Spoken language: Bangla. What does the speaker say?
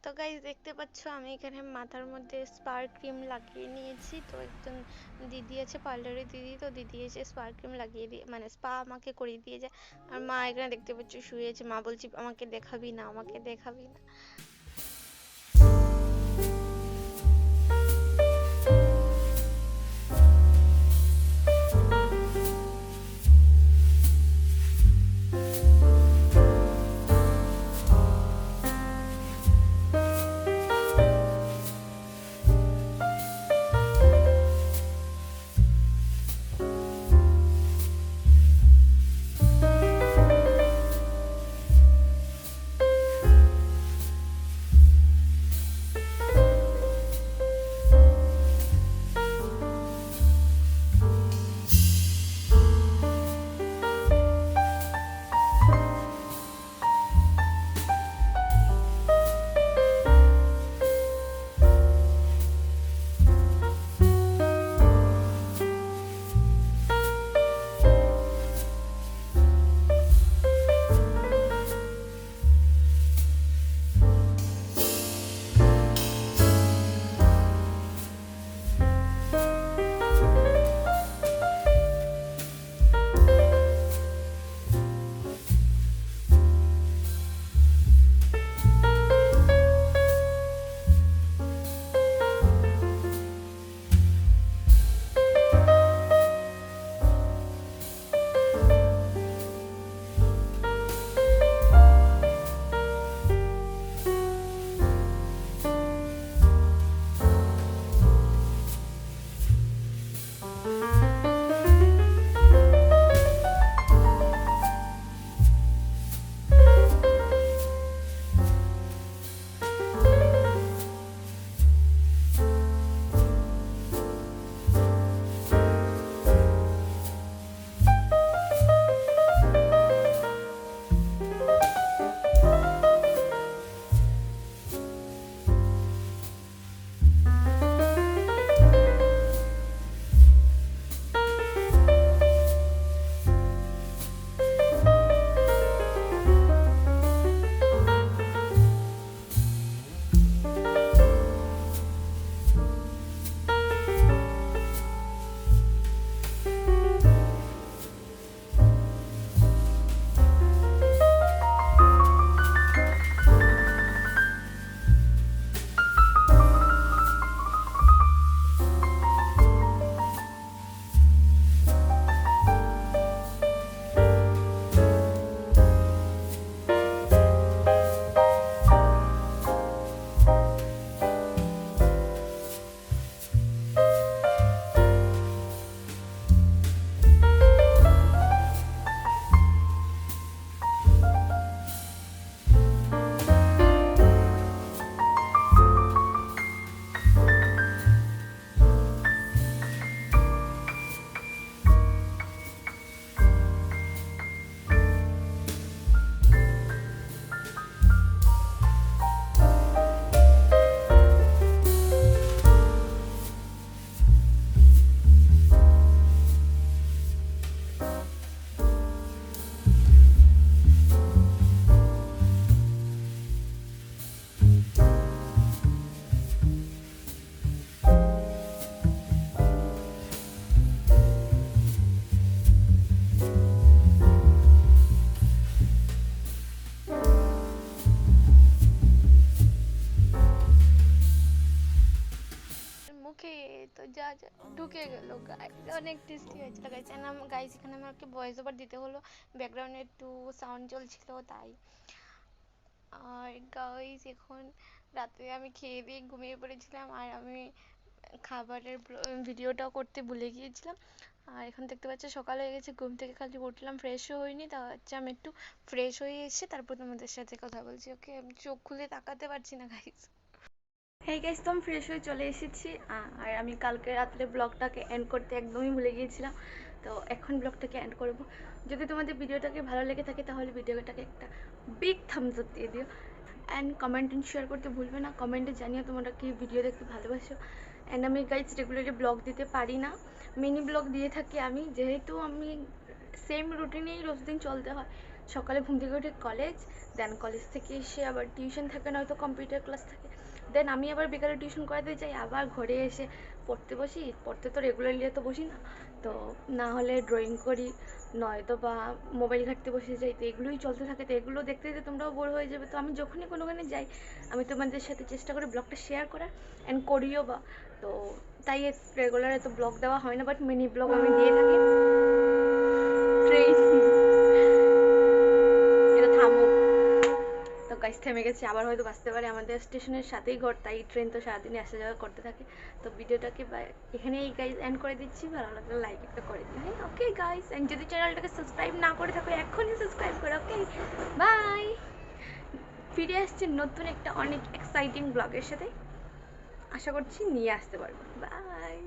তো গাইস দেখতে পাচ্ছ আমি এখানে মাথার মধ্যে স্পার ক্রিম লাগিয়ে নিয়েছি। তো একজন দিদি আছে পার্লারের দিদি, তো দিদি এসে স্পার ক্রিম লাগিয়ে দিয়ে মানে স্পা আমাকে করিয়ে দিয়ে যায়। আর মা এখানে দেখতে পাচ্ছ শুয়েছে, মা বলছি আমাকে দেখাবি না, আমাকে দেখাবি না। মুখে তো যা যা ঢুকে গেল গাইস, অনেক টেস্টি হয়েছিল গাইস। এন্ড গাইস এখানে আমাকে ভয়েস ওভার দিতে হলো, ব্যাকগ্রাউন্ডে একটু সাউন্ড চলছিল তাই। আর গাইস এখন রাতে আমি খেয়ে দিয়ে ঘুমিয়ে পড়েছিলাম, আর আমি খাবারের ভিডিওটাও করতে ভুলে গিয়েছিলাম। আর এখন দেখতে পাচ্ছ সকাল হয়ে গেছে, ঘুম থেকে খালি উঠলাম, ফ্রেশও হইনি, তা হচ্ছে আমি একটু ফ্রেশ হয়ে এসে তারপর তোমাদের সাথে কথা বলছি। ওকে, আমি চোখ খুলে তাকাতে পারছি না গাইস। হেই গাইস, তো আমি ফ্রেশ হয়ে চলে এসেছি। আর আমি কালকে রাত্রে ব্লগটাকে এন্ড করতে একদমই ভুলে গিয়েছিলাম, তো এখন ব্লগটাকে এন্ড করব। যদি তোমাদের ভিডিওটাকে ভালো লেগে থাকে তাহলে ভিডিওটাকে একটা বিগ থামস আপ দিয়ে দিও, অ্যান্ড কমেন্ট অ্যান্ড শেয়ার করতে ভুলবে না। কমেন্টে জানিও তোমরা কি ভিডিও দেখতে ভালোবাসো। অ্যান্ড আমি গাইজ রেগুলারলি ব্লগ দিতে পারি না, মিনি ব্লগ দিয়ে থাকি আমি, যেহেতু আমি সেম রুটিনেই রোজ দিন চলতে হয়, সকালে ঘুম থেকে উঠে কলেজ, দেন কলেজ থেকে এসে আবার টিউশন থাকে, নয়তো কম্পিউটার ক্লাস থাকে, দেন আমি আবার বিকালে টিউশন করাতে যাই, আবার ঘরে এসে পড়তে বসি। পড়তে তো রেগুলারলি তো বসি না, তো না হলে ড্রয়িং করি, নয়তো বা মোবাইল ঘাঁটতে বসে যাই। তো এগুলোই চলতে থাকে। তো এগুলো দেখতে দেখতে তোমরাও বোর হয়ে যাবে। তো আমি যখনই কোনোখানে যাই আমি তোমাদের সাথে চেষ্টা করি ব্লগটা শেয়ার করার, অ্যান্ড করিও বা। তো তাই রেগুলার এত ব্লগ দেওয়া হয় না, বাট মিনি ব্লগ আমি দিয়ে থাকি। ট্রেন এটা থামুক। তো গাইস থেমে গেছে, আবার হয়তো বাঁচতে পারে, আমাদের স্টেশনের সাথেই ঘর, তাই ট্রেন তো সারাদিনই আসা যাওয়া করতে থাকে। তো ভিডিওটাকে এখানেই গাইস এন্ড করে দিচ্ছি। ভালো লাগলে লাইক একটা করে দিন, হ্যাঁ? ওকে গাইস, এন্ড যদি চ্যানেলটাকে সাবস্ক্রাইব না করে থাকো এখনই সাবস্ক্রাইব করো। ওকে, বাই। ফিরে আসছে নতুন একটা অনেক এক্সাইটিং ব্লগের সাথে, আশা করছি নিয়ে আসতে পারবো। বাই।